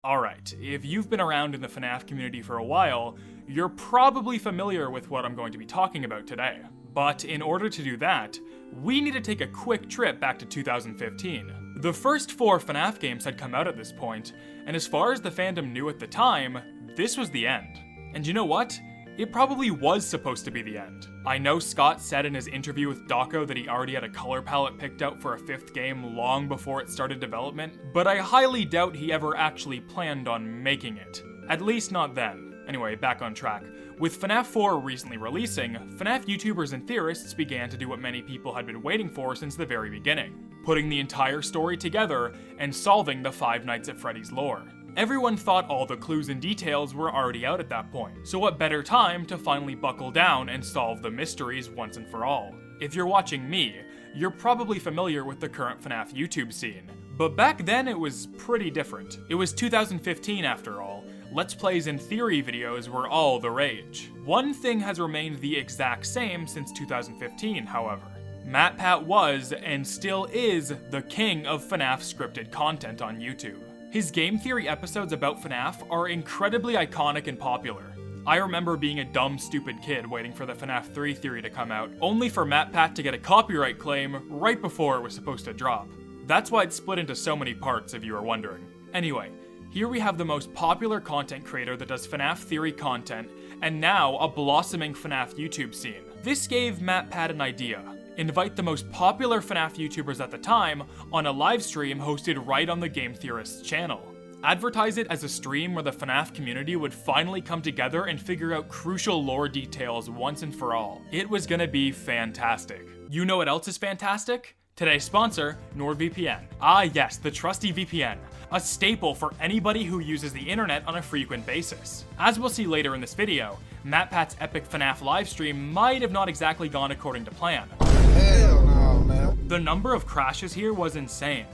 Alright, if you've been around in the FNAF community for a while, you're probably familiar with what I'm going to be talking about today. But in order to do that, we need to take a quick trip back to 2015. The first 4 FNAF games had come out at this point, and as far as the fandom knew at the time, this was the end. And you know what? It probably was supposed to be the end. I know Scott said in his interview with Dawko that he already had a color palette picked out for a 5th game long before it started development, but I highly doubt he ever actually planned on making it. At least not then. Anyway, back on track. With FNAF 4 recently releasing, FNAF YouTubers and theorists began to do what many people had been waiting for since the very beginning, putting the entire story together and solving the Five Nights at Freddy's lore. Everyone thought all the clues and details were already out at that point, so what better time to finally buckle down and solve the mysteries once and for all. If you're watching me, you're probably familiar with the current FNAF YouTube scene, but back then it was pretty different. It was 2015 after all. Let's Plays and theory videos were all the rage. One thing has remained the exact same since 2015, however. MatPat was, and still is, the king of FNAF scripted content on YouTube. His game theory episodes about FNAF are incredibly iconic and popular. I remember being a dumb, stupid kid waiting for the FNAF 3 theory to come out, only for MatPat to get a copyright claim right before it was supposed to drop. That's why it's split into so many parts, if you were wondering. Anyway, here we have the most popular content creator that does FNAF theory content, and now a blossoming FNAF YouTube scene. This gave MatPat an idea. Invite the most popular FNAF YouTubers at the time on a live stream hosted right on the Game Theorist's channel. Advertise it as a stream where the FNAF community would finally come together and figure out crucial lore details once and for all. It was gonna be fantastic. You know what else is fantastic? Today's sponsor, NordVPN. Ah yes, the trusty VPN. A staple for anybody who uses the internet on a frequent basis. As we'll see later in this video, MatPat's epic FNAF livestream might have not exactly gone according to plan. Hell no, man. The number of crashes here was insane,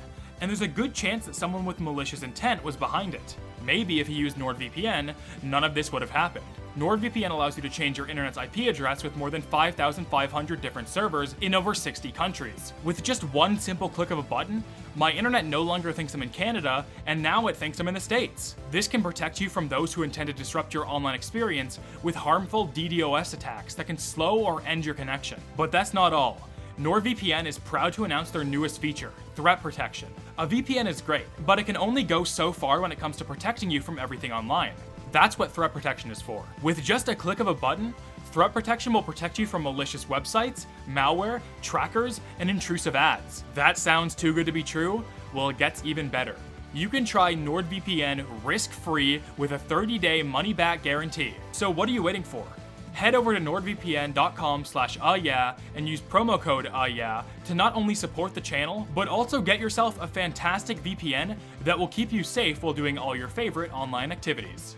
and there's a good chance that someone with malicious intent was behind it. Maybe if he used NordVPN, none of this would have happened. NordVPN allows you to change your internet's IP address with more than 5,500 different servers in over 60 countries. With just one simple click of a button, my internet no longer thinks I'm in Canada, and now it thinks I'm in the States. This can protect you from those who intend to disrupt your online experience with harmful DDoS attacks that can slow or end your connection. But that's not all. NordVPN is proud to announce their newest feature, Threat Protection. A VPN is great, but it can only go so far when it comes to protecting you from everything online. That's what Threat Protection is for. With just a click of a button, Threat Protection will protect you from malicious websites, malware, trackers, and intrusive ads. That sounds too good to be true? Well, it gets even better. You can try NordVPN risk-free with a 30-day money-back guarantee. So what are you waiting for? Head over to nordvpn.com/yeah and use promo code yeah to not only support the channel, but also get yourself a fantastic VPN that will keep you safe while doing all your favorite online activities.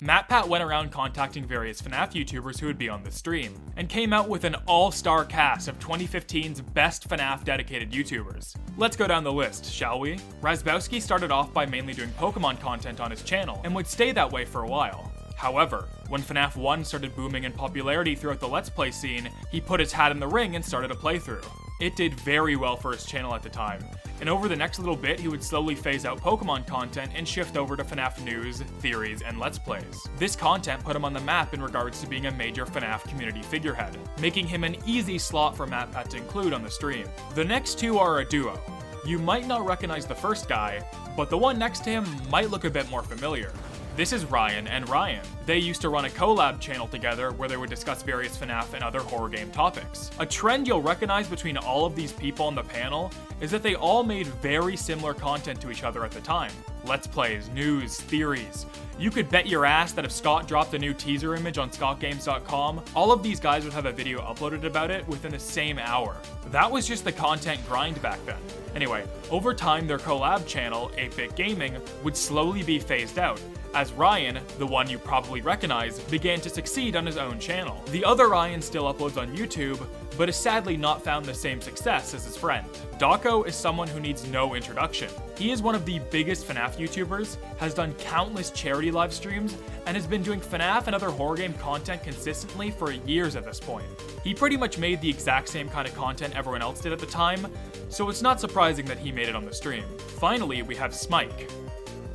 MatPat went around contacting various FNAF YouTubers who would be on the stream, and came out with an all-star cast of 2015's best FNAF dedicated YouTubers. Let's go down the list, shall we? Razbowski started off by mainly doing Pokemon content on his channel, and would stay that way for a while. However, when FNAF 1 started booming in popularity throughout the Let's Play scene, he put his hat in the ring and started a playthrough. It did very well for his channel at the time, and over the next little bit he would slowly phase out Pokemon content and shift over to FNAF news, theories, and Let's Plays. This content put him on the map in regards to being a major FNAF community figurehead, making him an easy slot for MatPat to include on the stream. The next two are a duo. You might not recognize the first guy, but the one next to him might look a bit more familiar. This is Ryan and Ryan. They used to run a collab channel together where they would discuss various FNAF and other horror game topics. A trend you'll recognize between all of these people on the panel is that they all made very similar content to each other at the time. Let's Plays, news, theories. You could bet your ass that if Scott dropped a new teaser image on scottgames.com, all of these guys would have a video uploaded about it within the same hour. That was just the content grind back then. Anyway, over time their collab channel, 8-Bit Gaming, would slowly be phased out, as Ryan, the one you probably recognize, began to succeed on his own channel. The other Ryan still uploads on YouTube, but has sadly not found the same success as his friend. Dawko is someone who needs no introduction. He is one of the biggest FNAF YouTubers, has done countless charity live streams, and has been doing FNAF and other horror game content consistently for years at this point. He pretty much made the exact same kind of content everyone else did at the time, so it's not surprising that he made it on the stream. Finally, we have Smike.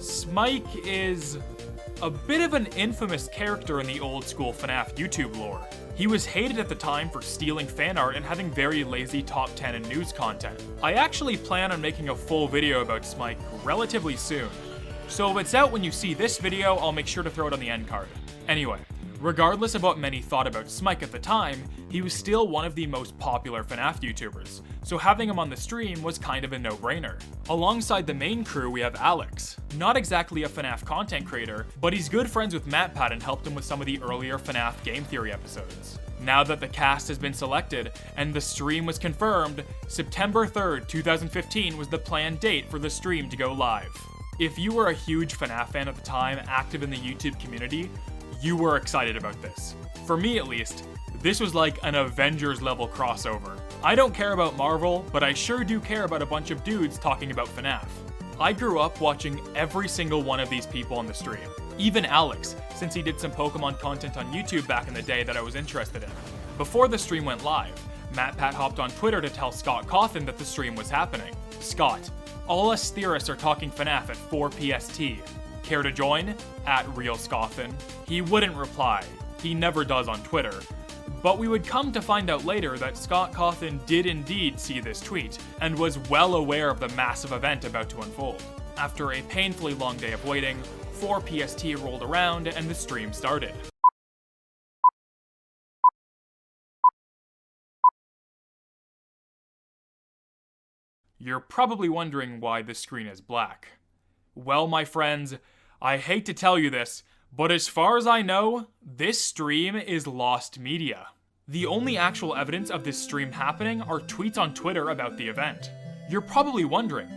Smike is a bit of an infamous character in the old school FNAF YouTube lore. He was hated at the time for stealing fan art and having very lazy top 10 and news content. I actually plan on making a full video about Smike relatively soon, so if it's out when you see this video, I'll make sure to throw it on the end card. Anyway, regardless of what many thought about Smike at the time, he was still one of the most popular FNAF YouTubers, so having him on the stream was kind of a no-brainer. Alongside the main crew, we have Alex. Not exactly a FNAF content creator, but he's good friends with MatPat and helped him with some of the earlier FNAF game theory episodes. Now that the cast has been selected and the stream was confirmed, September 3rd, 2015 was the planned date for the stream to go live. If you were a huge FNAF fan at the time, active in the YouTube community, you were excited about this. For me at least, this was like an Avengers level crossover. I don't care about Marvel, but I sure do care about a bunch of dudes talking about FNAF. I grew up watching every single one of these people on the stream. Even Alex, since he did some Pokemon content on YouTube back in the day that I was interested in. Before the stream went live, MatPat hopped on Twitter to tell Scott Cawthon that the stream was happening. Scott, all us theorists are talking FNAF at 4 PST. Care to join? @RealScawthon. He wouldn't reply. He never does on Twitter. But we would come to find out later that Scott Cawthon did indeed see this tweet, and was well aware of the massive event about to unfold. After a painfully long day of waiting, 4 PST rolled around and the stream started. You're probably wondering why the screen is black. Well, my friends, I hate to tell you this, but as far as I know, this stream is lost media. The only actual evidence of this stream happening are tweets on Twitter about the event. You're probably wondering,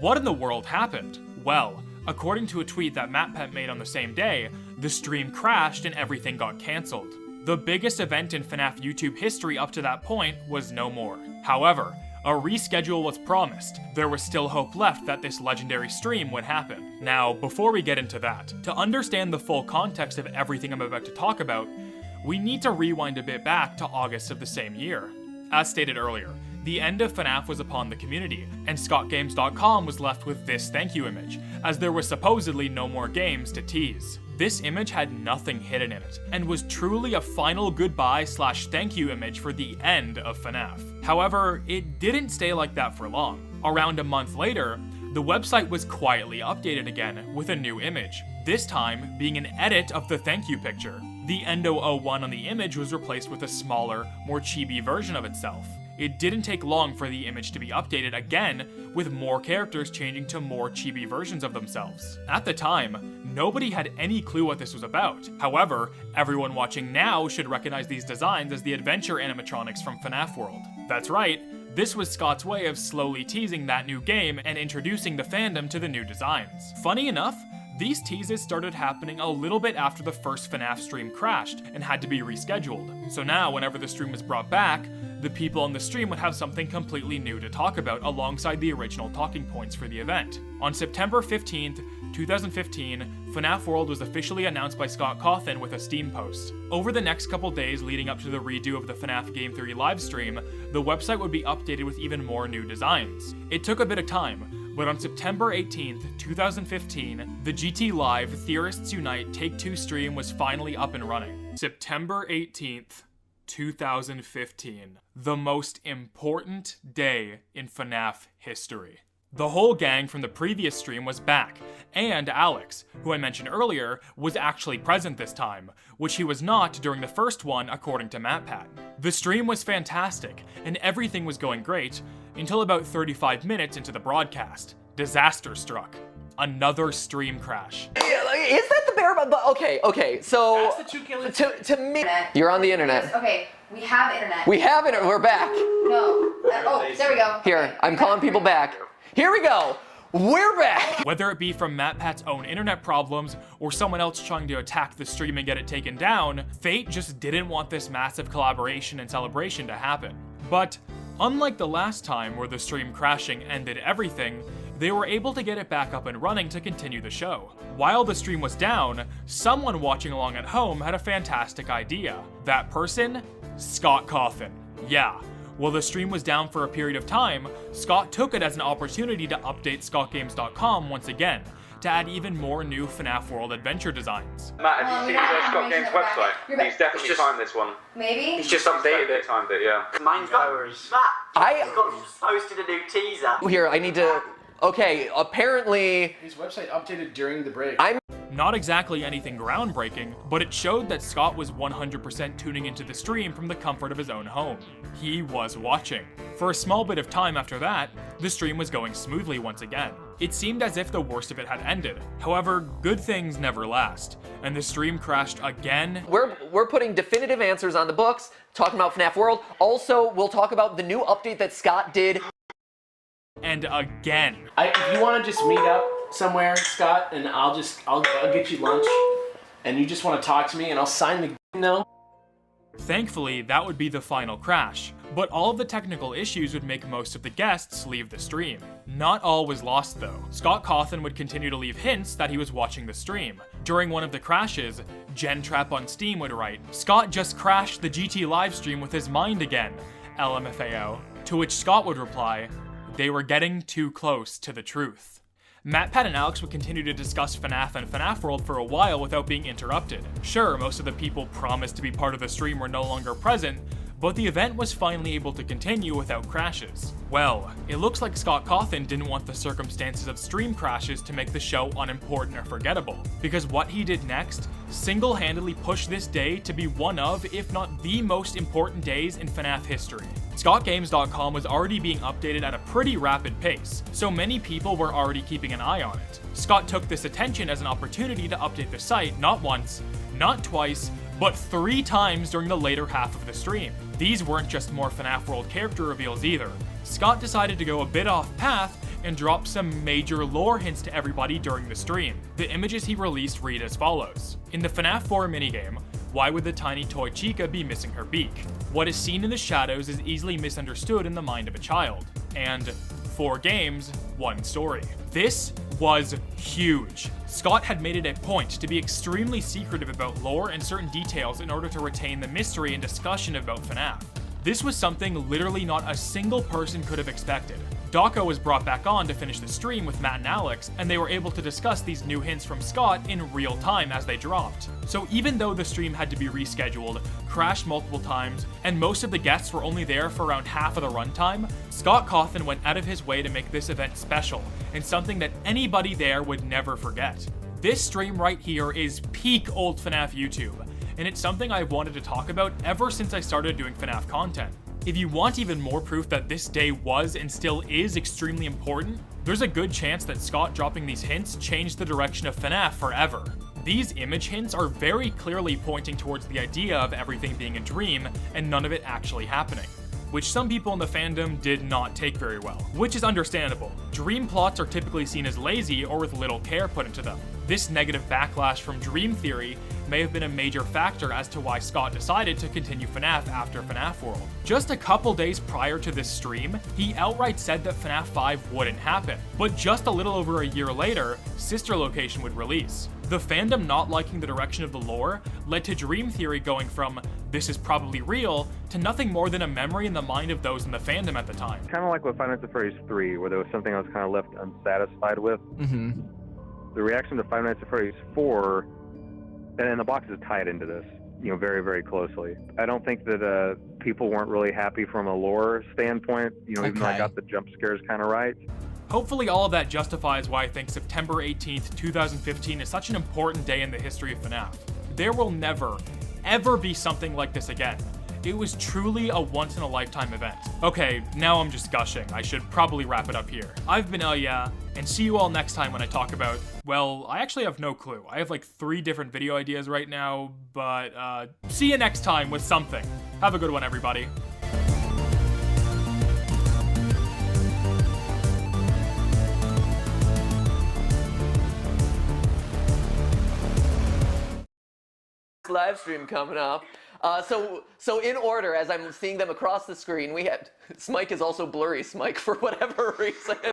what in the world happened? Well, according to a tweet that MatPat made on the same day, the stream crashed and everything got cancelled. The biggest event in FNAF YouTube history up to that point was no more. However, a reschedule was promised. There was still hope left that this legendary stream would happen. Now, before we get into that, to understand the full context of everything I'm about to talk about, we need to rewind a bit back to August of the same year. As stated earlier, the end of FNAF was upon the community, and ScottGames.com was left with this thank you image, as there were supposedly no more games to tease. This image had nothing hidden in it, and was truly a final goodbye/thank you image for the end of FNAF. However, it didn't stay like that for long. Around a month later, the website was quietly updated again with a new image, this time being an edit of the thank you picture. The Endo 01 on the image was replaced with a smaller, more chibi version of itself. It didn't take long for the image to be updated again, with more characters changing to more chibi versions of themselves. At the time, nobody had any clue what this was about. However, everyone watching now should recognize these designs as the adventure animatronics from FNAF World. That's right, this was Scott's way of slowly teasing that new game and introducing the fandom to the new designs. Funny enough, these teases started happening a little bit after the first FNAF stream crashed and had to be rescheduled. So now, whenever the stream was brought back, the people on the stream would have something completely new to talk about alongside the original talking points for the event. On September 15th, 2015, FNAF World was officially announced by Scott Cawthon with a Steam post. Over the next couple days leading up to the redo of the FNAF Game Theory livestream, the website would be updated with even more new designs. It took a bit of time, but on September 18th, 2015, the GT Live Theorists Unite Take-Two stream was finally up and running. September 18th, 2015. The most important day in FNAF history. The whole gang from the previous stream was back, and Alex, who I mentioned earlier, was actually present this time, which he was not during the first one according to MatPat. The stream was fantastic, and everything was going great, until about 35 minutes into the broadcast. Disaster struck. Another stream crash. Is that the bare bottom? Okay, so That's the 2 killers. to me, you're on the internet. Okay, we have internet. We have it. We're back. No. Oh, there we go. Here, Okay. I'm calling people back. Here we go. We're back. Whether it be from MatPat's own internet problems or someone else trying to attack the stream and get it taken down, Fate just didn't want this massive collaboration and celebration to happen. But unlike the last time where the stream crashing ended everything, they were able to get it back up and running to continue the show. While the stream was down, someone watching along at home had a fantastic idea. That person? Scott Cawthon. Yeah. While the stream was down for a period of time, Scott took it as an opportunity to update ScottGames.com once again, to add even more new FNAF World adventure designs. Matt, have you seen Scott Games' website? He's definitely timed this one. Maybe? He's just updated it. Timed it, yeah. Mine's ours. I Scott's posted a new teaser. here. I need to. Okay, apparently. His website updated during the break. Not exactly anything groundbreaking, but it showed that Scott was 100% tuning into the stream from the comfort of his own home. He was watching. For a small bit of time after that, the stream was going smoothly once again. It seemed as if the worst of it had ended. However, good things never last, and the stream crashed again. We're putting definitive answers on the books, talking about FNAF World. Also, we'll talk about the new update that Scott did. And again. If you want to just meet up somewhere, Scott, and I'll get you lunch, and you just want to talk to me, and I'll sign the no. Thankfully, that would be the final crash, but all of the technical issues would make most of the guests leave the stream. Not all was lost though. Scott Cawthon would continue to leave hints that he was watching the stream. During one of the crashes, GenTrap on Steam would write, "Scott just crashed the GT livestream with his mind again, LMFAO," to which Scott would reply, "They were getting too close to the truth." Matt, Pat, and Alex would continue to discuss FNAF and FNAF World for a while without being interrupted. Sure, most of the people promised to be part of the stream were no longer present, but the event was finally able to continue without crashes. Well, it looks like Scott Cawthon didn't want the circumstances of stream crashes to make the show unimportant or forgettable, because what he did next single-handedly pushed this day to be one of, if not the most important days in FNAF history. ScottGames.com was already being updated at a pretty rapid pace, so many people were already keeping an eye on it. Scott took this attention as an opportunity to update the site not once, not twice, but 3 times during the later half of the stream. These weren't just more FNAF World character reveals either. Scott decided to go a bit off path and drop some major lore hints to everybody during the stream. The images he released read as follows. In the FNAF 4 minigame, why would the tiny toy Chica be missing her beak? What is seen in the shadows is easily misunderstood in the mind of a child. And 4 games, 1 story. This was huge. Scott had made it a point to be extremely secretive about lore and certain details in order to retain the mystery and discussion about FNAF. This was something literally not a single person could have expected. Dawko was brought back on to finish the stream with Matt and Alex, and they were able to discuss these new hints from Scott in real time as they dropped. So even though the stream had to be rescheduled, crashed multiple times, and most of the guests were only there for around half of the runtime, Scott Cawthon went out of his way to make this event special, and something that anybody there would never forget. This stream right here is peak old FNAF YouTube, and it's something I've wanted to talk about ever since I started doing FNAF content. If you want even more proof that this day was and still is extremely important, there's a good chance that Scott dropping these hints changed the direction of FNAF forever. These image hints are very clearly pointing towards the idea of everything being a dream and none of it actually happening, which some people in the fandom did not take very well, which is understandable. Dream plots are typically seen as lazy or with little care put into them. This negative backlash from Dream Theory may have been a major factor as to why Scott decided to continue FNAF after FNAF World. Just a couple days prior to this stream, he outright said that FNAF 5 wouldn't happen, but just a little over a year later, Sister Location would release. The fandom not liking the direction of the lore led to Dream Theory going from "this is probably real" to nothing more than a memory in the mind of those in the fandom at the time. Kind of like with Five Nights at Freddy's 3, where there was something I was kind of left unsatisfied with. The reaction to Five Nights at Freddy's 4, and the box is tied into this, very, very closely. I don't think that people weren't really happy from a lore standpoint, even though I got the jump scares kind of right. Hopefully all of that justifies why I think September 18th, 2015 is such an important day in the history of FNAF. There will never, ever be something like this again. It was truly a once-in-a-lifetime event. Okay, now I'm just gushing. I should probably wrap it up here. I've been Elia, and see you all next time when I talk about, well, I actually have no clue. I have like 3 different video ideas right now, but see you next time with something. Have a good one, everybody. Live stream coming up. So in order, as I'm seeing them across the screen, we have Smike is also blurry Smike for whatever reason.